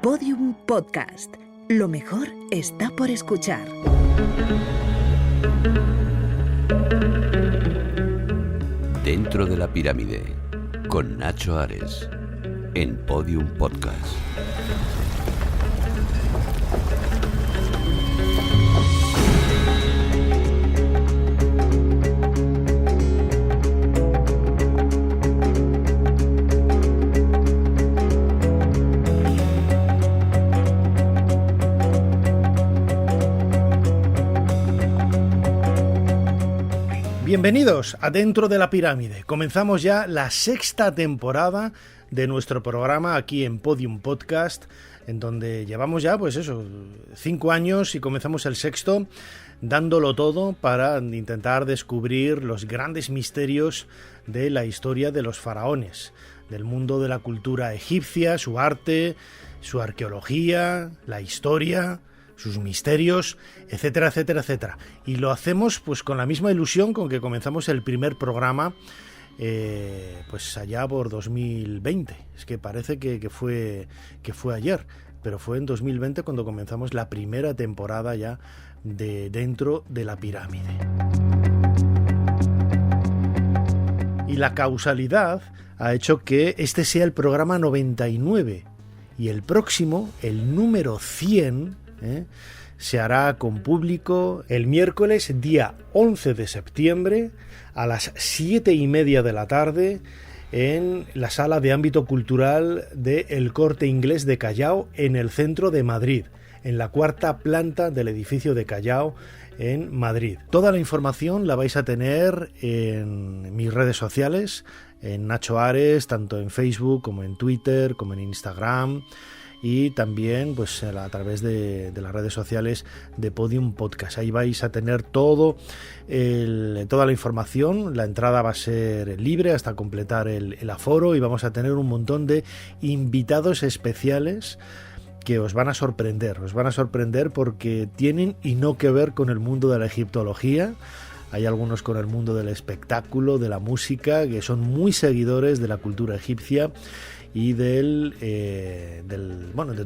Podium Podcast. Lo mejor está por escuchar. Dentro de la pirámide, con Nacho Ares, en Podium Podcast. Bienvenidos a Dentro de la Pirámide. Comenzamos ya la sexta temporada de nuestro programa aquí en Podium Podcast, en donde llevamos ya, 5 años y comenzamos el sexto dándolo todo para intentar descubrir los grandes misterios de la historia de los faraones, del mundo de la cultura egipcia, su arte, su arqueología, la historia, sus misterios, etcétera, etcétera, etcétera. Y lo hacemos pues con la misma ilusión con que comenzamos el primer programa pues allá por 2020. Es que parece que fue ayer, pero fue en 2020 cuando comenzamos la primera temporada ya de Dentro de la Pirámide. Y la causalidad ha hecho que este sea el programa 99 y el próximo, el número 100, se hará con público el miércoles día 11 de septiembre a las 7:30 de la tarde en la sala de ámbito cultural de El Corte Inglés de Callao, en el centro de Madrid, en la 4ª planta del edificio de Callao en Madrid. Toda la información la vais a tener en mis redes sociales, en Nacho Ares, tanto en Facebook como en Twitter, como en Instagram, y también pues a través de las redes sociales de Podium Podcast. Ahí vais a tener toda la información. La entrada va a ser libre hasta completar el aforo y vamos a tener un montón de invitados especiales que os van a sorprender porque tienen y no que ver con el mundo de la egiptología. Hay algunos con el mundo del espectáculo, de la música, que son muy seguidores de la cultura egipcia y de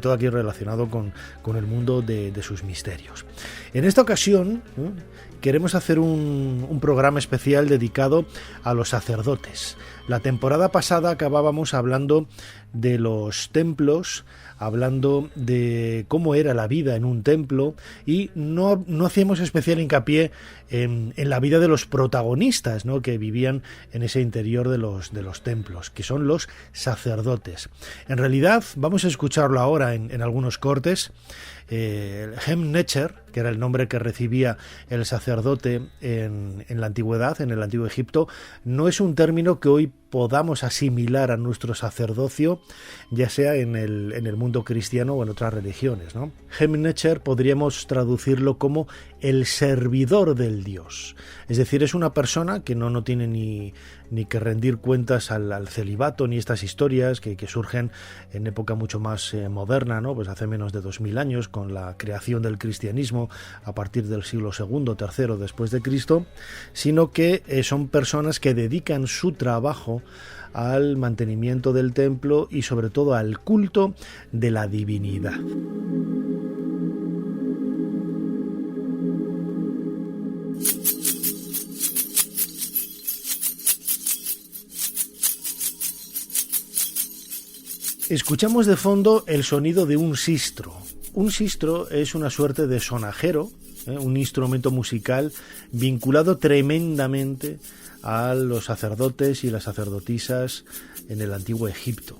todo aquí relacionado con el mundo de sus misterios. En esta ocasión queremos hacer un programa especial dedicado a los sacerdotes. La temporada pasada acabábamos hablando de los templos, hablando de cómo era la vida en un templo, y no hacíamos especial hincapié en la vida de los protagonistas, ¿no?, que vivían en ese interior de los templos, que son los sacerdotes. En realidad, vamos a escucharlo ahora en algunos cortes. Hem-Necher, que era el nombre que recibía el sacerdote en la antigüedad, en el antiguo Egipto, no es un término que hoy podamos asimilar a nuestro sacerdocio, ya sea en el mundo cristiano o en otras religiones, ¿no? Hem-Necher podríamos traducirlo como el servidor del Dios. Es decir, es una persona que no tiene ni que rendir cuentas al celibato ni estas historias que surgen en época mucho más moderna, ¿no? Pues hace menos de 2000 años, con la creación del cristianismo a partir del siglo II, III después de Cristo, sino que son personas que dedican su trabajo al mantenimiento del templo y sobre todo al culto de la divinidad. Escuchamos de fondo el sonido de un sistro. Un sistro es una suerte de sonajero, un instrumento musical vinculado tremendamente a los sacerdotes y las sacerdotisas en el antiguo Egipto.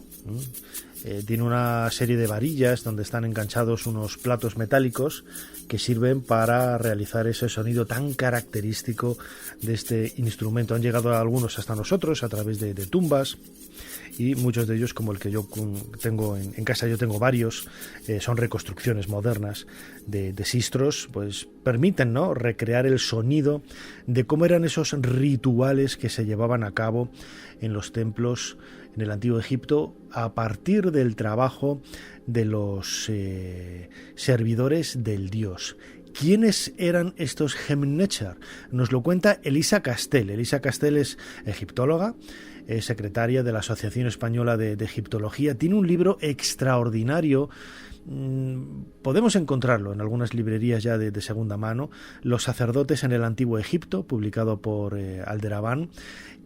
Tiene una serie de varillas donde están enganchados unos platos metálicos que sirven para realizar ese sonido tan característico de este instrumento. Han llegado algunos hasta nosotros a través de tumbas, y muchos de ellos, como el que yo tengo en casa, yo tengo varios, son reconstrucciones modernas de sistros, pues permiten, ¿no?, recrear el sonido de cómo eran esos rituales que se llevaban a cabo en los templos en el antiguo Egipto a partir del trabajo de los servidores del dios. ¿Quiénes eran estos Hem-Necher? Nos lo cuenta Elisa Castell. Elisa Castell es egiptóloga, es secretaria de la Asociación Española de Egiptología. Tiene un libro extraordinario. Podemos encontrarlo en algunas librerías ya de segunda mano, Los sacerdotes en el Antiguo Egipto, publicado por Alderaván,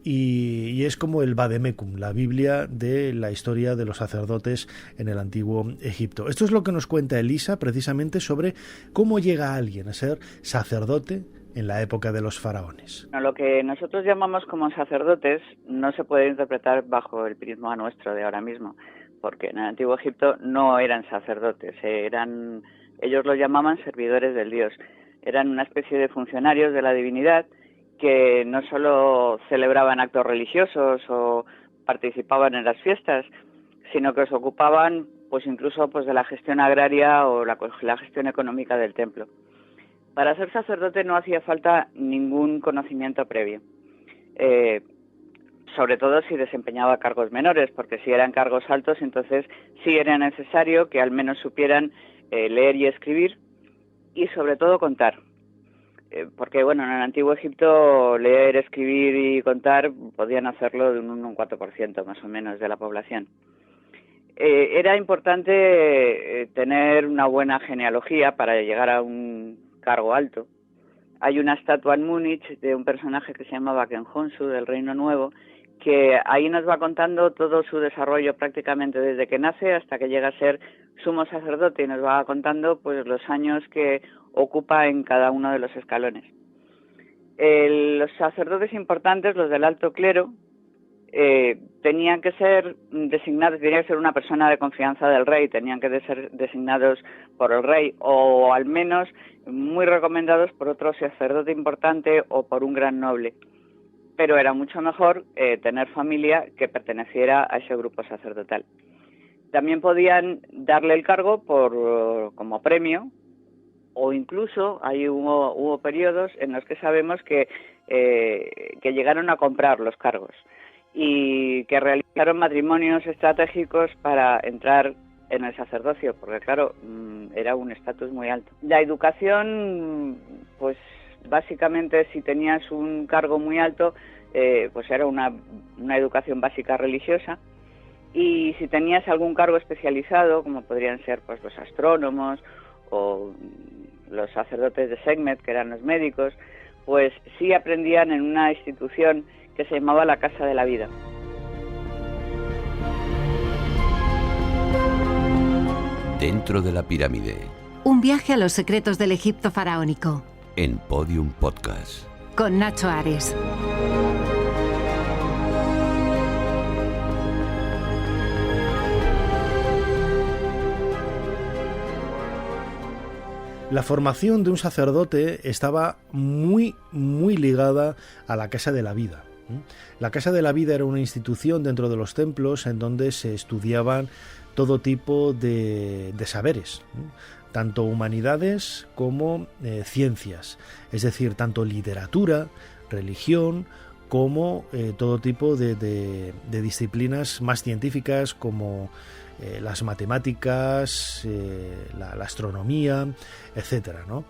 y es como el Vademecum, la Biblia de la historia de los sacerdotes en el Antiguo Egipto. Esto es lo que nos cuenta Elisa precisamente sobre cómo llega alguien a ser sacerdote en la época de los faraones. Lo que nosotros llamamos como sacerdotes no se puede interpretar bajo el prisma nuestro de ahora mismo, porque en el Antiguo Egipto no eran sacerdotes, ellos los llamaban servidores del dios. Eran una especie de funcionarios de la divinidad que no solo celebraban actos religiosos o participaban en las fiestas, sino que se ocupaban pues incluso pues de la gestión agraria o la gestión económica del templo. Para ser sacerdote no hacía falta ningún conocimiento previo. Sobre todo si desempeñaba cargos menores, porque si eran cargos altos, entonces sí era necesario que al menos supieran leer y escribir y sobre todo contar. Porque bueno, en el Antiguo Egipto leer, escribir y contar podían hacerlo de un 4% más o menos de la población. Era importante tener una buena genealogía para llegar a un cargo alto. Hay una estatua en Múnich de un personaje que se llamaba Akhenhonsu del Reino Nuevo, que ahí nos va contando todo su desarrollo prácticamente desde que nace hasta que llega a ser sumo sacerdote, y nos va contando pues los años que ocupa en cada uno de los escalones. Los sacerdotes importantes, los del alto clero, tenían que ser designados, tenía que ser una persona de confianza del rey, tenían que ser designados por el rey o al menos muy recomendados por otro sacerdote importante o por un gran noble. Pero era mucho mejor tener familia que perteneciera a ese grupo sacerdotal. También podían darle el cargo como premio, o incluso hubo periodos en los que sabemos que llegaron a comprar los cargos y que realizaron matrimonios estratégicos para entrar en el sacerdocio, porque claro, era un estatus muy alto. La educación, pues básicamente si tenías un cargo muy alto, pues era una educación básica religiosa, y si tenías algún cargo especializado, como podrían ser pues los astrónomos o los sacerdotes de Sekhmet, que eran los médicos, pues sí aprendían en una institución que se llamaba la Casa de la Vida. Dentro de la pirámide. Un viaje a los secretos del Egipto faraónico. En Podium Podcast. Con Nacho Ares. La formación de un sacerdote estaba muy, muy ligada a la Casa de la Vida. La Casa de la Vida era una institución dentro de los templos en donde se estudiaban todo tipo de saberes, tanto humanidades como ciencias, es decir, tanto literatura, religión, como todo tipo de disciplinas más científicas como las matemáticas, la astronomía, etcétera, ¿no?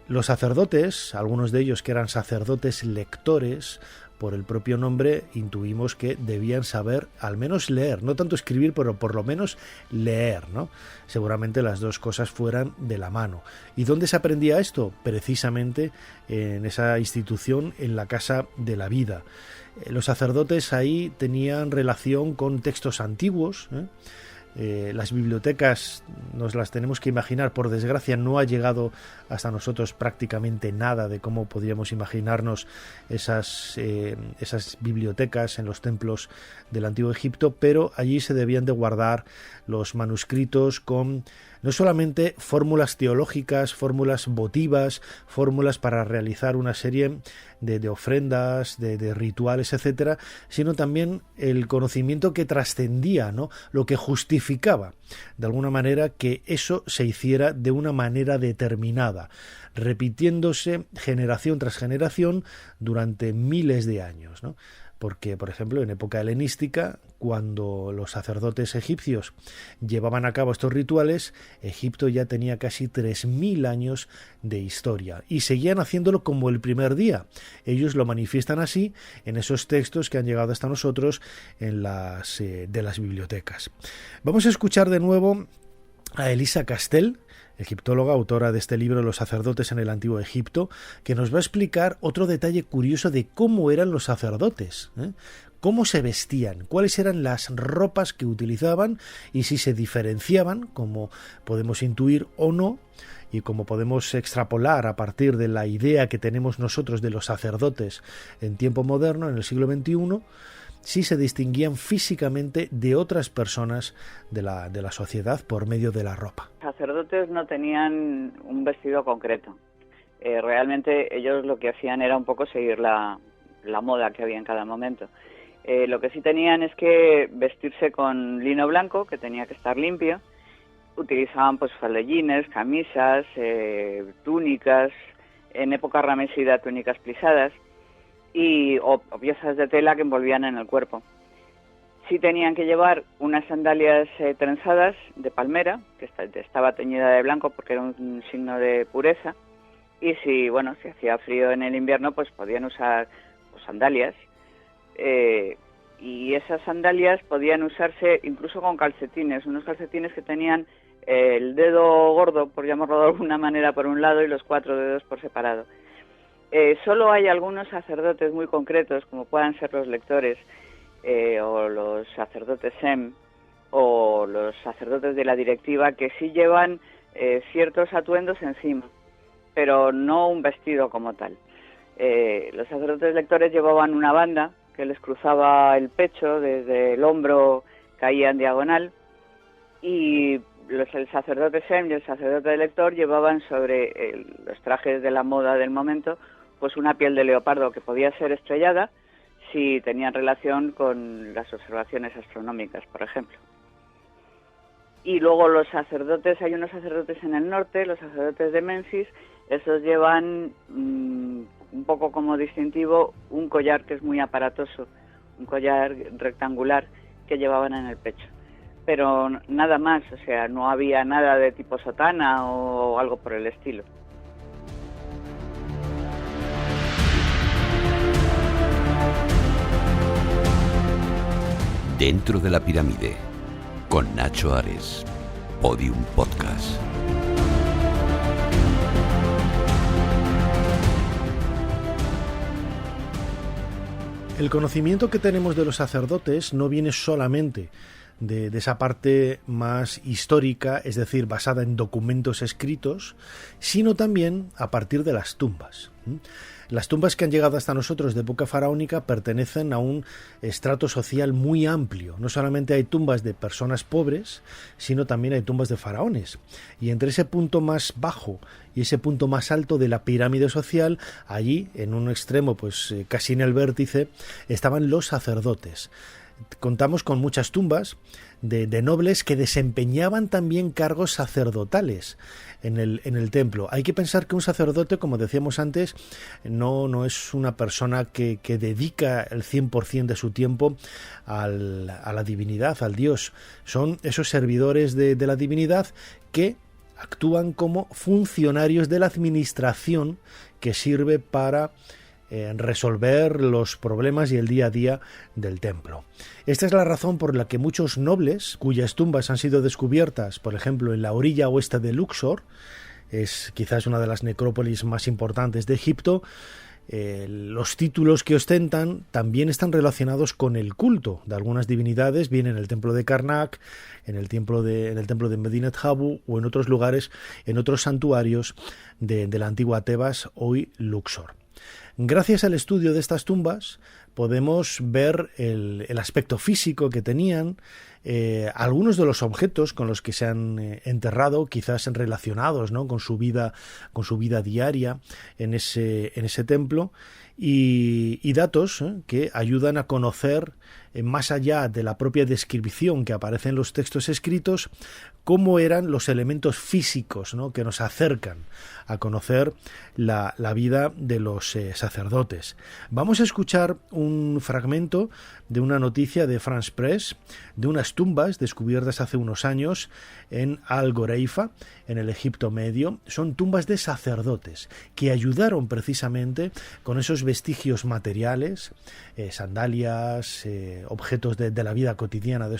Los sacerdotes, algunos de ellos que eran sacerdotes lectores, por el propio nombre intuimos que debían saber al menos leer, no tanto escribir, pero por lo menos leer, ¿no? Seguramente las dos cosas fueran de la mano. ¿Y dónde se aprendía esto? Precisamente en esa institución, en la Casa de la Vida. Los sacerdotes ahí tenían relación con textos antiguos, las bibliotecas nos las tenemos que imaginar, por desgracia no ha llegado hasta nosotros prácticamente nada de cómo podríamos imaginarnos esas bibliotecas en los templos del Antiguo Egipto, pero allí se debían de guardar los manuscritos con no solamente fórmulas teológicas, fórmulas votivas, fórmulas para realizar una serie de ofrendas, de rituales, etcétera, sino también el conocimiento que trascendía, ¿no? Lo que justificaba, de alguna manera, que eso se hiciera de una manera determinada, repitiéndose generación tras generación durante miles de años, ¿no? porque, por ejemplo, en época helenística, cuando los sacerdotes egipcios llevaban a cabo estos rituales, Egipto ya tenía casi 3.000 años de historia y seguían haciéndolo como el primer día. Ellos lo manifiestan así en esos textos que han llegado hasta nosotros en de las bibliotecas. Vamos a escuchar de nuevo a Elisa Castell, egiptóloga, autora de este libro Los sacerdotes en el Antiguo Egipto, que nos va a explicar otro detalle curioso de cómo eran los sacerdotes, cómo se vestían, cuáles eran las ropas que utilizaban y si se diferenciaban, como podemos intuir o no, y como podemos extrapolar a partir de la idea que tenemos nosotros de los sacerdotes en tiempo moderno, en el siglo XXI, si se distinguían físicamente de otras personas de la sociedad por medio de la ropa. Los sacerdotes no tenían un vestido concreto. Realmente ellos lo que hacían era un poco seguir la moda que había en cada momento. Lo que sí tenían es que vestirse con lino blanco, que tenía que estar limpio. Utilizaban pues faldellines, camisas, túnicas, en época ramesida túnicas plisadas, o piezas de tela que envolvían en el cuerpo. Sí tenían que llevar unas sandalias trenzadas de palmera, que estaba teñida de blanco porque era un signo de pureza, y si hacía frío en el invierno, pues podían usar sandalias, y esas sandalias podían usarse incluso con calcetines, unos calcetines que tenían el dedo gordo, por llamarlo de alguna manera, por un lado y los 4 dedos por separado. Solo hay algunos sacerdotes muy concretos, como puedan ser los lectores, o los sacerdotes SEM, o los sacerdotes de la directiva, que sí llevan ciertos atuendos encima, pero no un vestido como tal. Los sacerdotes lectores llevaban una banda que les cruzaba el pecho, desde el hombro caía en diagonal, y el sacerdote SEM y el sacerdote lector llevaban sobre los trajes de la moda del momento pues una piel de leopardo que podía ser estrellada si tenían relación con las observaciones astronómicas, por ejemplo. Y luego los sacerdotes, hay unos sacerdotes en el norte, los sacerdotes de Menfis, esos llevan un poco como distintivo un collar que es muy aparatoso, un collar rectangular que llevaban en el pecho. Pero nada más, o sea, no había nada de tipo sotana o algo por el estilo. Dentro de la pirámide, con Nacho Ares, Podium Podcast. El conocimiento que tenemos de los sacerdotes no viene solamente de esa parte más histórica, es decir, basada en documentos escritos, sino también a partir de las tumbas. Las tumbas que han llegado hasta nosotros de época faraónica pertenecen a un estrato social muy amplio. No solamente hay tumbas de personas pobres, sino también hay tumbas de faraones. Y entre ese punto más bajo y ese punto más alto de la pirámide social, allí, en un extremo, pues casi en el vértice, estaban los sacerdotes. Contamos con muchas tumbas de nobles que desempeñaban también cargos sacerdotales en el templo. Hay que pensar que un sacerdote, como decíamos antes, no es una persona que dedica el 100% de su tiempo a la divinidad, al Dios. Son esos servidores de la divinidad que actúan como funcionarios de la administración que sirve para resolver los problemas y el día a día del templo. Esta es la razón por la que muchos nobles, cuyas tumbas han sido descubiertas, por ejemplo, en la orilla oeste de Luxor, es quizás una de las necrópolis más importantes de Egipto, los títulos que ostentan también están relacionados con el culto de algunas divinidades, bien en el templo de Karnak, en el templo de Medinet Habu o en otros lugares, en otros santuarios de la antigua Tebas, hoy Luxor. Gracias al estudio de estas tumbas podemos ver el aspecto físico que tenían, algunos de los objetos con los que se han enterrado, quizás relacionados, ¿no?, con su vida diaria en ese templo, y datos que ayudan a conocer más allá de la propia descripción que aparece en los textos escritos, cómo eran los elementos físicos, ¿no?, que nos acercan a conocer la vida de los sacerdotes. Vamos a escuchar un fragmento de una noticia de France Press de unas tumbas descubiertas hace unos años en Al-Goreifa, en el Egipto Medio. Son tumbas de sacerdotes que ayudaron precisamente con esos vestigios materiales, sandalias, objetos de la vida cotidiana de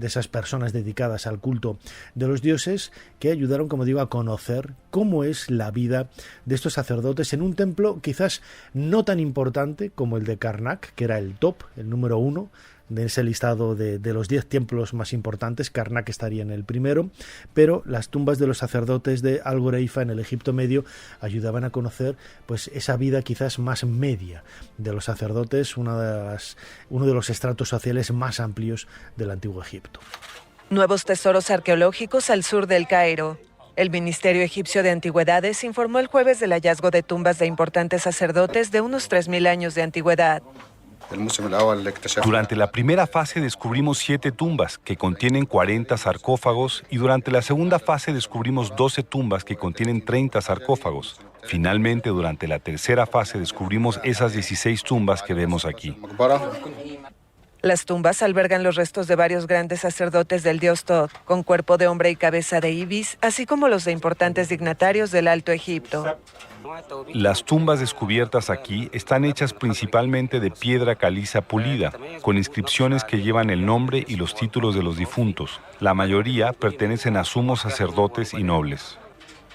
esas personas dedicadas al culto de los dioses, que ayudaron, como digo, a conocer cómo es la vida de estos sacerdotes en un templo quizás no tan importante como el de Karnak, que era el top, el número 1 de ese listado de los 10 templos más importantes. Karnak estaría en el primero, pero las tumbas de los sacerdotes de Al-Goreifa en el Egipto Medio ayudaban a conocer pues esa vida quizás más media de los sacerdotes, uno de los estratos sociales más amplios del Antiguo Egipto. Nuevos tesoros arqueológicos al sur del Cairo. El Ministerio Egipcio de Antigüedades informó el jueves del hallazgo de tumbas de importantes sacerdotes de unos 3.000 años de antigüedad. Durante la primera fase descubrimos 7 tumbas que contienen 40 sarcófagos y durante la segunda fase descubrimos 12 tumbas que contienen 30 sarcófagos. Finalmente, durante la tercera fase descubrimos esas 16 tumbas que vemos aquí. Las tumbas albergan los restos de varios grandes sacerdotes del dios Thoth, con cuerpo de hombre y cabeza de ibis, así como los de importantes dignatarios del Alto Egipto. Las tumbas descubiertas aquí están hechas principalmente de piedra caliza pulida, con inscripciones que llevan el nombre y los títulos de los difuntos. La mayoría pertenecen a sumos sacerdotes y nobles.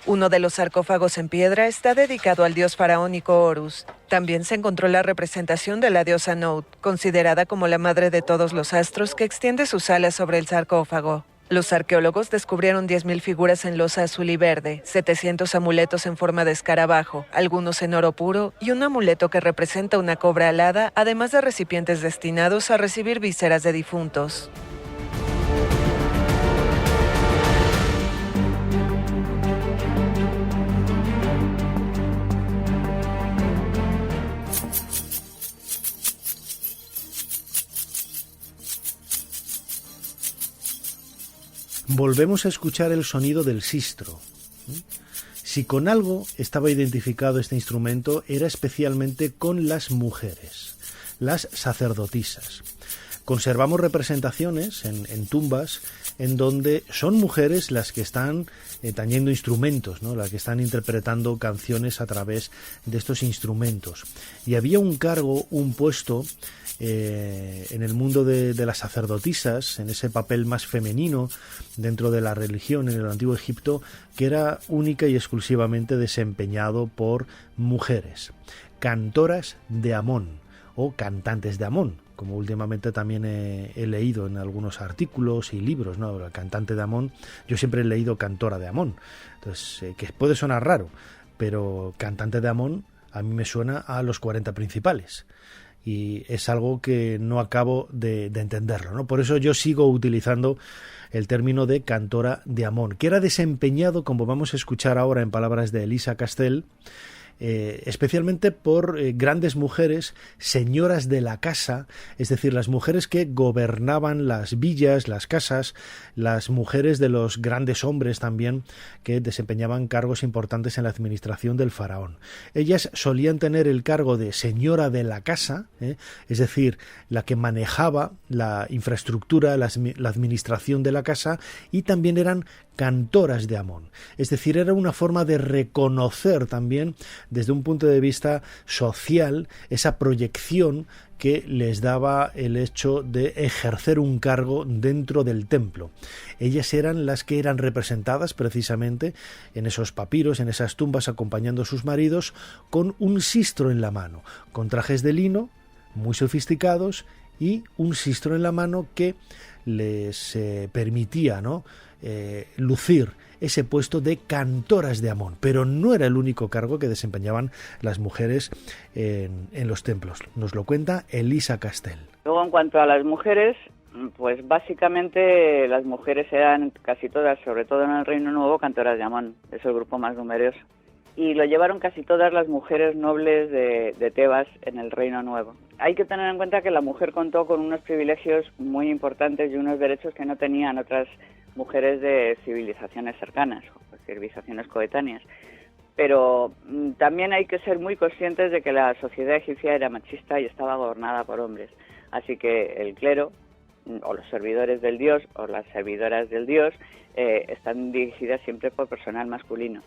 Uno de los sarcófagos en piedra está dedicado al dios faraónico Horus. También se encontró la representación de la diosa Nut, considerada como la madre de todos los astros, que extiende sus alas sobre el sarcófago. Los arqueólogos descubrieron 10.000 figuras en losa azul y verde, 700 amuletos en forma de escarabajo, algunos en oro puro y un amuleto que representa una cobra alada, además de recipientes destinados a recibir vísceras de difuntos. Volvemos a escuchar el sonido del sistro. Si con algo estaba identificado este instrumento, era especialmente con las mujeres, las sacerdotisas. Conservamos representaciones en tumbas en donde son mujeres las que están tañendo instrumentos, ¿no?, las que están interpretando canciones a través de estos instrumentos. Y había un cargo, un puesto en el mundo de las sacerdotisas, en ese papel más femenino dentro de la religión en el Antiguo Egipto, que era única y exclusivamente desempeñado por mujeres, cantoras de Amón o cantantes de Amón, como últimamente también he leído en algunos artículos y libros, ¿no? El cantante de Amón, yo siempre he leído cantora de Amón, entonces que puede sonar raro, pero cantante de Amón a mí me suena a los 40 principales. Y es algo que no acabo de entenderlo, ¿no? Por eso yo sigo utilizando el término de cantora de Amón, que era desempeñado, como vamos a escuchar ahora en palabras de Elisa Castell, especialmente por grandes mujeres, señoras de la casa, es decir, las mujeres que gobernaban las villas, las casas, las mujeres de los grandes hombres también que desempeñaban cargos importantes en la administración del faraón. Ellas solían tener el cargo de señora de la casa, es decir, la que manejaba la infraestructura, la administración de la casa, y también eran cantoras de Amón. Es decir, era una forma de reconocer también desde un punto de vista social esa proyección que les daba el hecho de ejercer un cargo dentro del templo. Ellas eran las que eran representadas precisamente en esos papiros, en esas tumbas, acompañando a sus maridos con un sistro en la mano, con trajes de lino muy sofisticados y un sistro en la mano que les permitía, ¿no?, lucir ese puesto de cantoras de Amón, pero no era el único cargo que desempeñaban las mujeres en los templos. Nos lo cuenta Elisa Castell. Luego, en cuanto a las mujeres, pues básicamente las mujeres eran casi todas, sobre todo en el Reino Nuevo, cantoras de Amón. Es el grupo más numeroso. y lo llevaron casi todas las mujeres nobles de Tebas en el Reino Nuevo. Hay que tener en cuenta que la mujer contó con unos privilegios muy importantes y unos derechos que no tenían otras mujeres de civilizaciones cercanas, o civilizaciones coetáneas. Pero también hay que ser muy conscientes de que la sociedad egipcia era machista y estaba gobernada por hombres. Así que el clero, o los servidores del dios, o las servidoras del dios, están dirigidas siempre por personal masculino.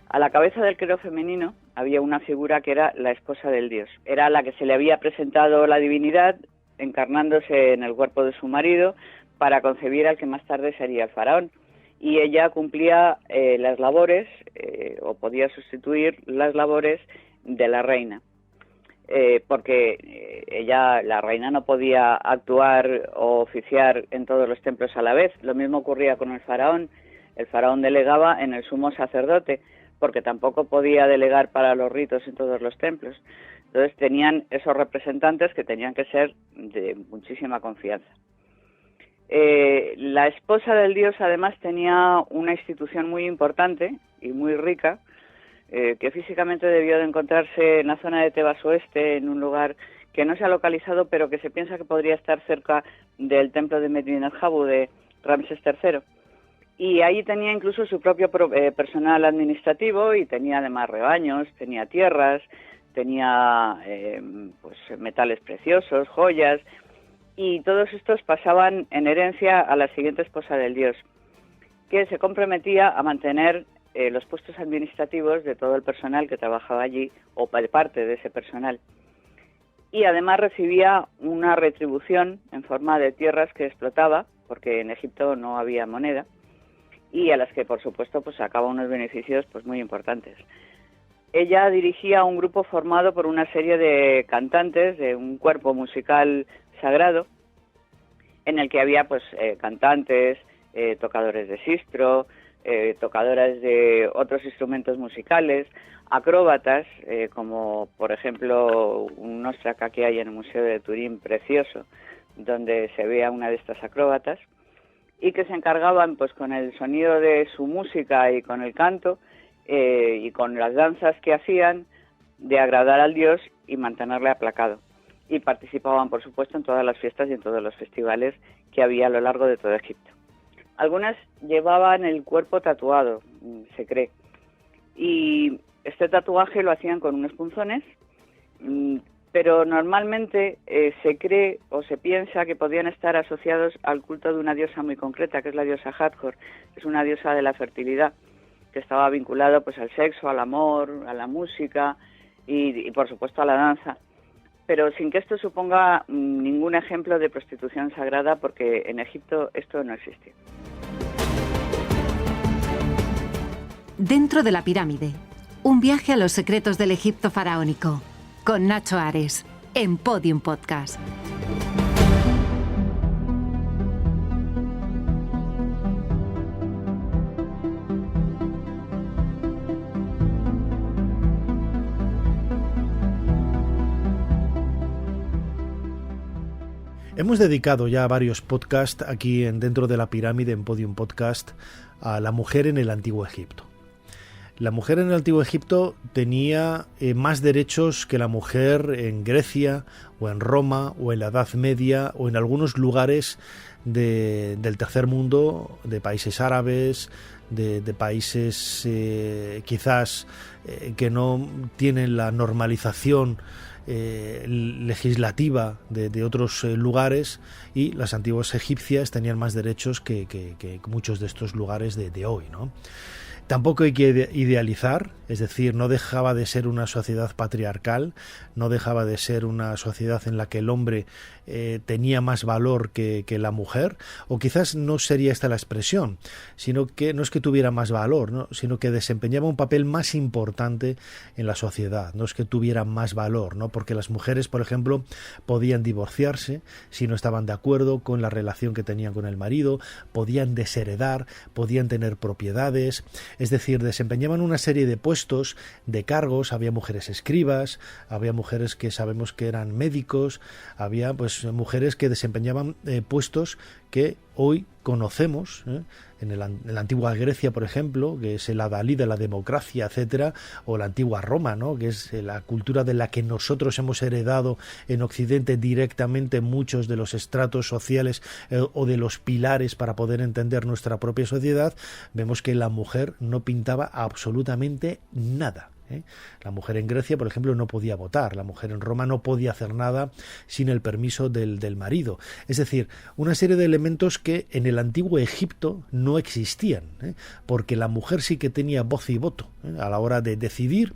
A la cabeza del clero femenino había una figura que era la esposa del dios. Era la que se le había presentado la divinidad, encarnándose en el cuerpo de su marido, para concebir al que más tarde sería el faraón. Y ella cumplía las labores, o podía sustituir las labores de la reina. Porque ella, la reina, no podía actuar o oficiar en todos los templos a la vez. Lo mismo ocurría con el faraón. El faraón delegaba en el sumo sacerdote, porque tampoco podía delegar para los ritos en todos los templos. Entonces tenían esos representantes que tenían que ser de muchísima confianza. La esposa del dios además tenía una institución muy importante y muy rica, que físicamente debió de encontrarse en la zona de Tebas Oeste, en un lugar que no se ha localizado, pero que se piensa que podría estar cerca del templo de Medinet Habu de Ramsés III. Y ahí tenía incluso su propio personal administrativo, y tenía además rebaños, tenía tierras, tenía pues metales preciosos, joyas, y todos estos pasaban en herencia a la siguiente esposa del dios, que se comprometía a mantener los puestos administrativos de todo el personal que trabajaba allí, o parte de ese personal. Y además recibía una retribución en forma de tierras que explotaba, porque en Egipto no había moneda, y a las que, por supuesto, pues sacaba unos beneficios pues muy importantes. Ella dirigía un grupo formado por una serie de cantantes de un cuerpo musical sagrado, en el que había pues cantantes, tocadores de sistro, tocadoras de otros instrumentos musicales, acróbatas, como por ejemplo un ostraca que hay en el Museo de Turín precioso, donde se ve a una de estas acróbatas, y que se encargaban pues con el sonido de su música y con el canto y con las danzas que hacían de agradar al dios y mantenerle aplacado. Y participaban, por supuesto, en todas las fiestas y en todos los festivales que había a lo largo de todo Egipto. Algunas llevaban el cuerpo tatuado, se cree, y este tatuaje lo hacían con unos punzones, pero normalmente se cree o se piensa que podían estar asociados al culto de una diosa muy concreta, que es la diosa Hathor. Es una diosa de la fertilidad, que estaba vinculado pues al sexo, al amor, a la música y por supuesto a la danza, pero sin que esto suponga ningún ejemplo de prostitución sagrada, porque en Egipto esto no existe. Dentro de la pirámide, un viaje a los secretos del Egipto faraónico, con Nacho Ares, en Podium Podcast. Hemos dedicado ya varios podcasts aquí Dentro de la Pirámide, en Podium Podcast, a la mujer en el Antiguo Egipto. La mujer en el Antiguo Egipto tenía más derechos que la mujer en Grecia, o en Roma, o en la Edad Media, o en algunos lugares del tercer mundo, de países árabes, de países quizás que no tienen la normalización legislativa de otros lugares, y las antiguas egipcias tenían más derechos que muchos de estos lugares de hoy, ¿no? Tampoco hay que idealizar, es decir, no dejaba de ser una sociedad patriarcal, no dejaba de ser una sociedad en la que el hombre tenía más valor que la mujer, o quizás no sería esta la expresión, sino que no es que tuviera más valor, ¿no?, sino que desempeñaba un papel más importante en la sociedad, no es que tuviera más valor, ¿no?, porque las mujeres, por ejemplo, podían divorciarse si no estaban de acuerdo con la relación que tenían con el marido, podían desheredar, podían tener propiedades, es decir, desempeñaban una serie de puestos, de cargos. Había mujeres escribas, había mujeres que sabemos que eran médicos, había pues mujeres que desempeñaban puestos que hoy conocemos, en la antigua Grecia, por ejemplo, que es el adalid de la democracia, etcétera, o la antigua Roma, ¿no?, que es la cultura de la que nosotros hemos heredado en Occidente directamente muchos de los estratos sociales o de los pilares para poder entender nuestra propia sociedad. Vemos que la mujer no pintaba absolutamente nada. La mujer en Grecia, por ejemplo, no podía votar, la mujer en Roma no podía hacer nada sin el permiso del marido. Es decir, una serie de elementos que en el antiguo Egipto no existían, porque la mujer sí que tenía voz y voto a la hora de decidir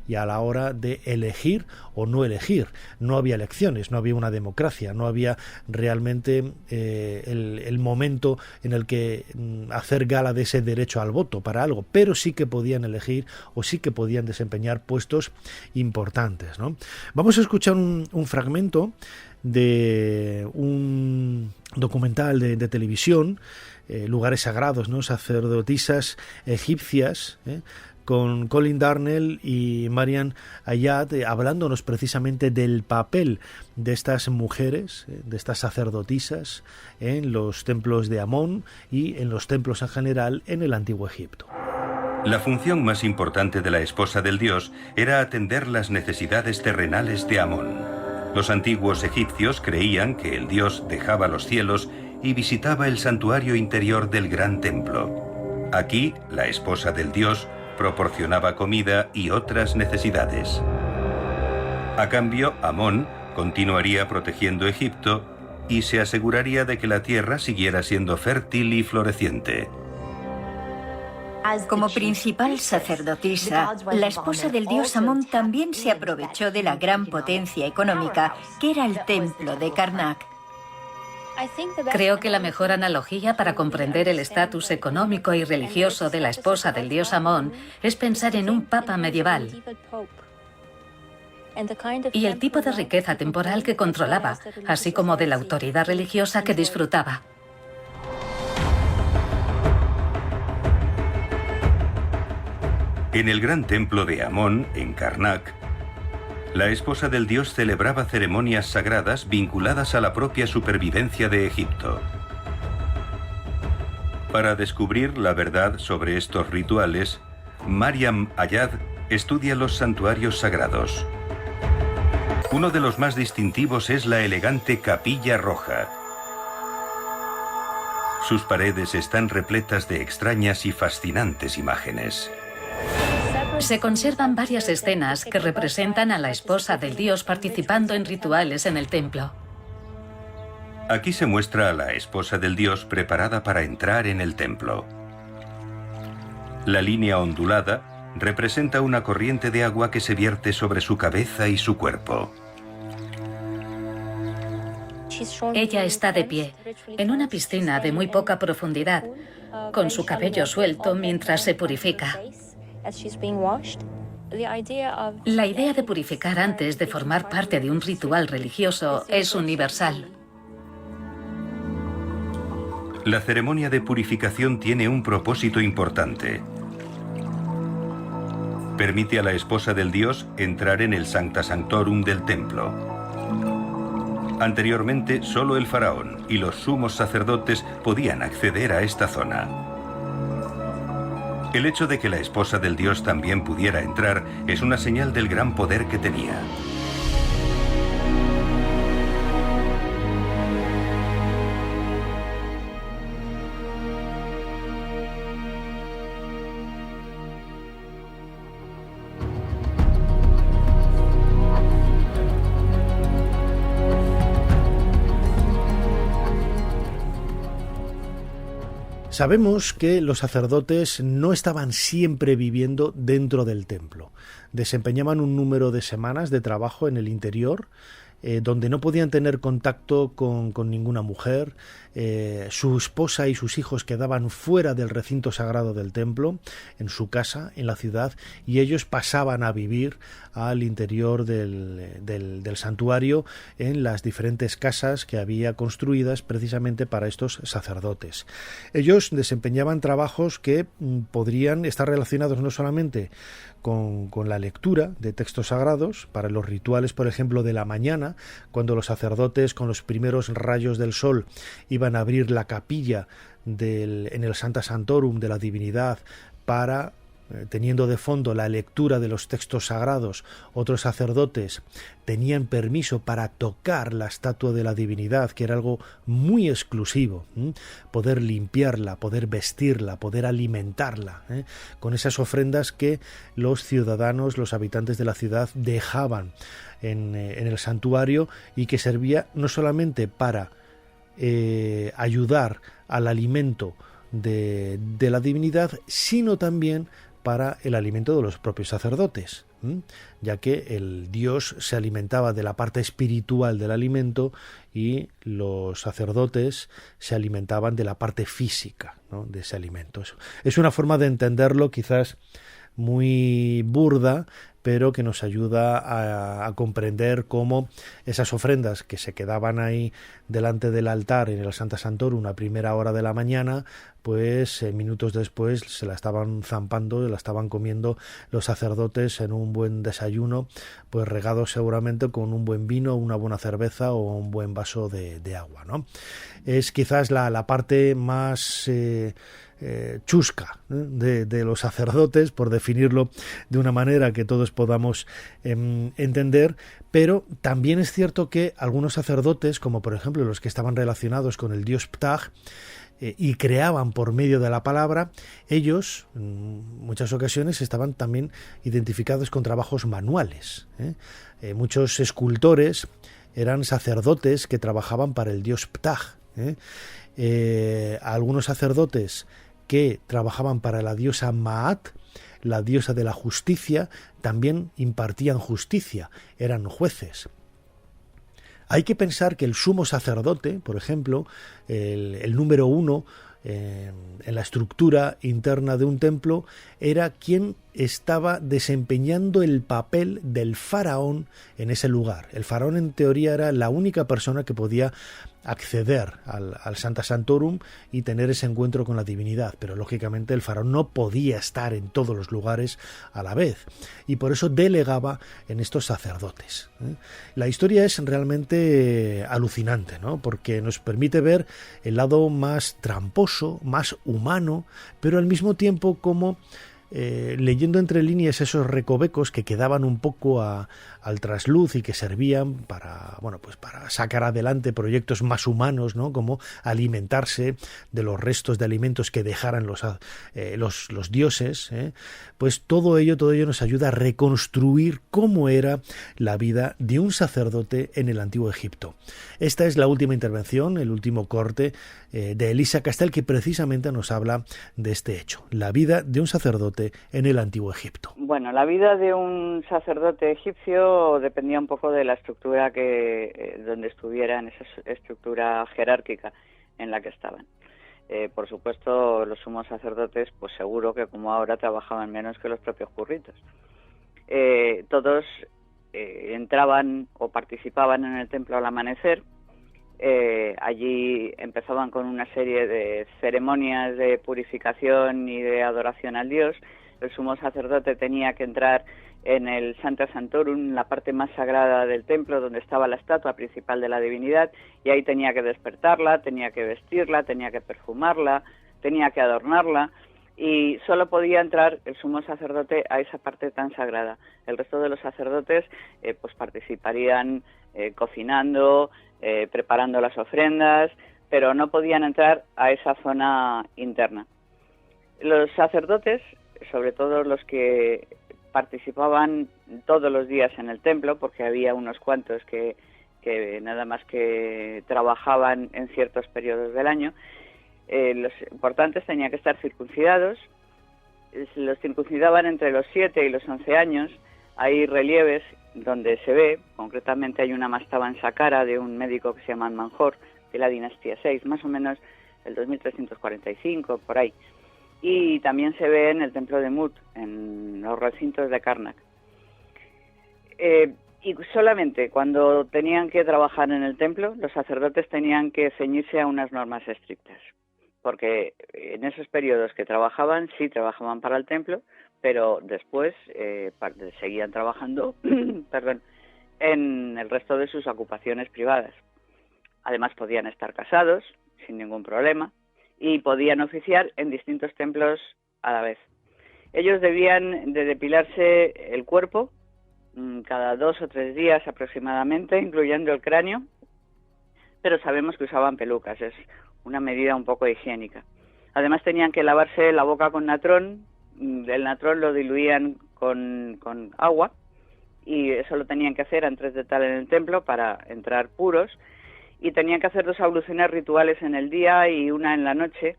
y a la hora de elegir o no elegir. No había elecciones, no había una democracia, no había realmente el momento en el que hacer gala de ese derecho al voto para algo, pero sí que podían elegir o sí que podían desempeñar puestos importantes, ¿no? Vamos a escuchar un fragmento de un documental de televisión, Lugares Sagrados, ¿no?, sacerdotisas egipcias, con Colin Darnell y Marian Ayad, hablándonos precisamente del papel de estas mujeres, de estas sacerdotisas en los templos de Amón y en los templos en general en el Antiguo Egipto. La función más importante de la esposa del dios era atender las necesidades terrenales de Amón. Los antiguos egipcios creían que el dios dejaba los cielos y visitaba el santuario interior del gran templo. Aquí, la esposa del dios proporcionaba comida y otras necesidades. A cambio, Amón continuaría protegiendo Egipto y se aseguraría de que la tierra siguiera siendo fértil y floreciente. Como principal sacerdotisa, la esposa del dios Amón también se aprovechó de la gran potencia económica que era el templo de Karnak. Creo que la mejor analogía para comprender el estatus económico y religioso de la esposa del dios Amón es pensar en un papa medieval y el tipo de riqueza temporal que controlaba, así como de la autoridad religiosa que disfrutaba. En el gran templo de Amón, en Karnak, la esposa del dios celebraba ceremonias sagradas vinculadas a la propia supervivencia de Egipto. Para descubrir la verdad sobre estos rituales, Mariam Ayad estudia los santuarios sagrados. Uno de los más distintivos es la elegante capilla roja. Sus paredes están repletas de extrañas y fascinantes imágenes. Se conservan varias escenas que representan a la esposa del dios participando en rituales en el templo. Aquí se muestra a la esposa del dios preparada para entrar en el templo. La línea ondulada representa una corriente de agua que se vierte sobre su cabeza y su cuerpo. Ella está de pie, en una piscina de muy poca profundidad, con su cabello suelto mientras se purifica. La idea de purificar antes de formar parte de un ritual religioso es universal. La ceremonia de purificación tiene un propósito importante. Permite a la esposa del dios entrar en el Sancta Sanctorum del templo. Anteriormente, solo el faraón y los sumos sacerdotes podían acceder a esta zona. El hecho de que la esposa del dios también pudiera entrar es una señal del gran poder que tenía. Sabemos que los sacerdotes no estaban siempre viviendo dentro del templo. Desempeñaban un número de semanas de trabajo en el interior, donde no podían tener contacto con ninguna mujer. Su esposa y sus hijos quedaban fuera del recinto sagrado del templo, en su casa, en la ciudad, y ellos pasaban a vivir al interior del santuario en las diferentes casas que había construidas precisamente para estos sacerdotes. Ellos desempeñaban trabajos que podrían estar relacionados no solamente con la lectura de textos sagrados, para los rituales, por ejemplo, de la mañana, mañana, cuando los sacerdotes con los primeros rayos del sol iban a abrir la capilla en el Sancta Sanctorum de la divinidad para, teniendo de fondo la lectura de los textos sagrados, otros sacerdotes tenían permiso para tocar la estatua de la divinidad, que era algo muy exclusivo, poder limpiarla, poder vestirla, poder alimentarla, con esas ofrendas que los ciudadanos, los habitantes de la ciudad dejaban en el santuario, y que servía no solamente para ayudar al alimento de la divinidad, sino también para el alimento de los propios sacerdotes, ya que el dios se alimentaba de la parte espiritual del alimento y los sacerdotes se alimentaban de la parte física, ¿no?, de ese alimento. Es una forma de entenderlo quizás muy burda, pero que nos ayuda a comprender cómo esas ofrendas que se quedaban ahí delante del altar en el Sancta Sanctorum a primera hora de la mañana, pues minutos después se la estaban zampando, la estaban comiendo los sacerdotes en un buen desayuno, pues regados seguramente con un buen vino, una buena cerveza o un buen vaso de agua, ¿no? Es quizás la parte más chusca de los sacerdotes, por definirlo de una manera que todos podamos entender, pero también es cierto que algunos sacerdotes, como por ejemplo los que estaban relacionados con el dios Ptah, y creaban por medio de la palabra, ellos en muchas ocasiones estaban también identificados con trabajos manuales. Muchos escultores eran sacerdotes que trabajaban para el dios Ptah. Algunos sacerdotes que trabajaban para la diosa Maat, la diosa de la justicia, también impartían justicia, eran jueces. Hay que pensar que el sumo sacerdote, por ejemplo, el número 1 en la estructura interna de un templo, era quien estaba desempeñando el papel del faraón en ese lugar. El faraón, en teoría, era la única persona que podía acceder al Sancta Sanctorum y tener ese encuentro con la divinidad, pero lógicamente el faraón no podía estar en todos los lugares a la vez, y por eso delegaba en estos sacerdotes. La historia es realmente alucinante, ¿no?, porque nos permite ver el lado más tramposo, más humano, pero al mismo tiempo como leyendo entre líneas esos recovecos que quedaban un poco al trasluz y que servían para, bueno, pues para sacar adelante proyectos más humanos, ¿no?, como alimentarse de los restos de alimentos que dejaran los dioses, pues todo ello nos ayuda a reconstruir cómo era la vida de un sacerdote en el Antiguo Egipto. Esta es la última intervención, el último corte de Elisa Castel, que precisamente nos habla de este hecho, la vida de un sacerdote en el Antiguo Egipto. Bueno, la vida de un sacerdote egipcio dependía un poco de la estructura donde estuviera, en esa estructura jerárquica en la que estaban. Por supuesto, los sumos sacerdotes, pues seguro que como ahora trabajaban menos que los propios curritos. Todos entraban o participaban en el templo al amanecer. Allí empezaban con una serie de ceremonias de purificación y de adoración al dios. El sumo sacerdote tenía que entrar en el Sancta Sanctorum, la parte más sagrada del templo, donde estaba la estatua principal de la divinidad, y ahí tenía que despertarla, tenía que vestirla, tenía que perfumarla, tenía que adornarla, y solo podía entrar el sumo sacerdote a esa parte tan sagrada. El resto de los sacerdotes pues participarían cocinando, preparando las ofrendas, pero no podían entrar a esa zona interna. Los sacerdotes, sobre todo los que participaban todos los días en el templo, porque había unos cuantos que nada más que trabajaban en ciertos periodos del año, los importantes tenían que estar circuncidados. Los circuncidaban entre los 7 y los 11 años. Hay relieves donde se ve, concretamente hay una mastaba en Saqqara de un médico que se llama Manjor, de la dinastía 6, más o menos el 2345, por ahí. Y también se ve en el templo de Mut, en los recintos de Karnak. Y solamente cuando tenían que trabajar en el templo, los sacerdotes tenían que ceñirse a unas normas estrictas, porque en esos periodos que trabajaban, sí trabajaban para el templo, pero después seguían trabajando en el resto de sus ocupaciones privadas. Además podían estar casados sin ningún problema y podían oficiar en distintos templos a la vez. Ellos debían de depilarse el cuerpo cada 2 o 3 días aproximadamente, incluyendo el cráneo, pero sabemos que usaban pelucas, es una medida un poco higiénica. Además tenían que lavarse la boca con natrón, el natrón lo diluían con agua y eso lo tenían que hacer antes de estar en el templo para entrar puros, y tenían que hacer 2 abluciones rituales en el día y una en la noche,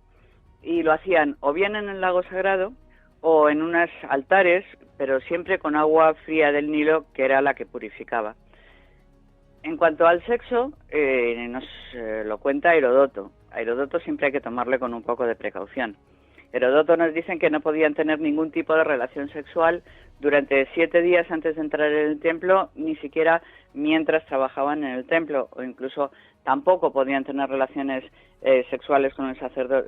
y lo hacían o bien en el lago sagrado o en unos altares, pero siempre con agua fría del Nilo, que era la que purificaba. En cuanto al sexo, nos lo cuenta Heródoto. A Heródoto siempre hay que tomarle con un poco de precaución. Heródoto nos dicen que no podían tener ningún tipo de relación sexual durante 7 días antes de entrar en el templo, ni siquiera mientras trabajaban en el templo, o incluso tampoco podían tener relaciones sexuales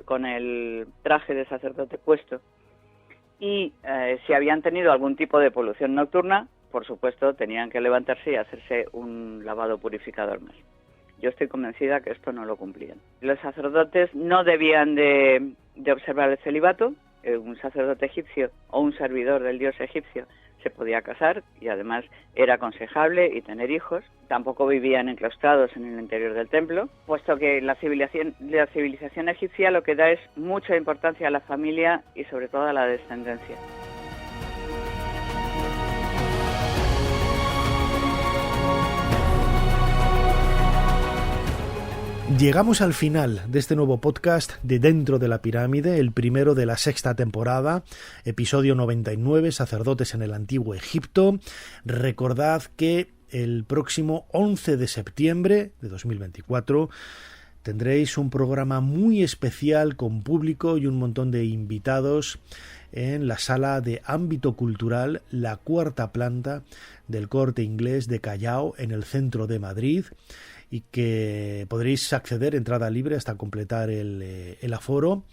con el traje de sacerdote puesto. Y si habían tenido algún tipo de polución nocturna, por supuesto, tenían que levantarse y hacerse un lavado purificador más. Yo estoy convencida que esto no lo cumplían. Los sacerdotes no debían de observar el celibato. Un sacerdote egipcio o un servidor del dios egipcio se podía casar y además era aconsejable y tener hijos. Tampoco vivían enclaustrados en el interior del templo, puesto que la civilización egipcia lo que da es mucha importancia a la familia y sobre todo a la descendencia. Llegamos al final de este nuevo podcast de Dentro de la Pirámide, el primero de la 6ª temporada, episodio 99, Sacerdotes en el Antiguo Egipto. Recordad que el próximo 11 de septiembre de 2024 tendréis un programa muy especial con público y un montón de invitados en la sala de ámbito cultural, la 4ª planta del Corte Inglés de Callao, en el centro de Madrid, y que podréis acceder entrada libre hasta completar el aforo.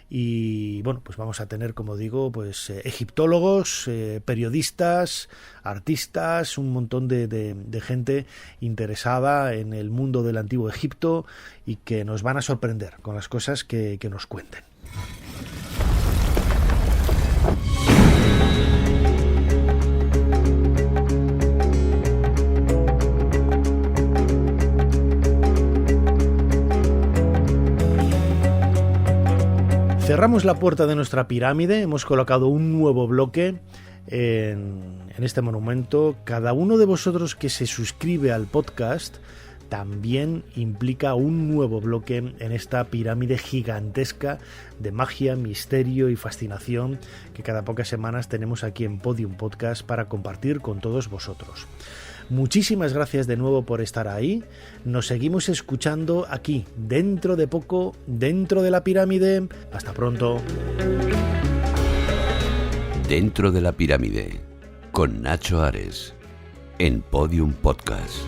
Y bueno, pues vamos a tener, como digo, pues egiptólogos, periodistas, artistas, un montón de gente interesada en el mundo del Antiguo Egipto y que nos van a sorprender con las cosas que nos cuenten. Cerramos la puerta de nuestra pirámide, hemos colocado un nuevo bloque en este monumento. Cada uno de vosotros que se suscribe al podcast también implica un nuevo bloque en esta pirámide gigantesca de magia, misterio y fascinación que cada pocas semanas tenemos aquí en Podium Podcast para compartir con todos vosotros. Muchísimas gracias de nuevo por estar ahí. Nos seguimos escuchando aquí, dentro de poco, dentro de la pirámide. Hasta pronto. Dentro de la Pirámide, con Nacho Ares, en Podium Podcast.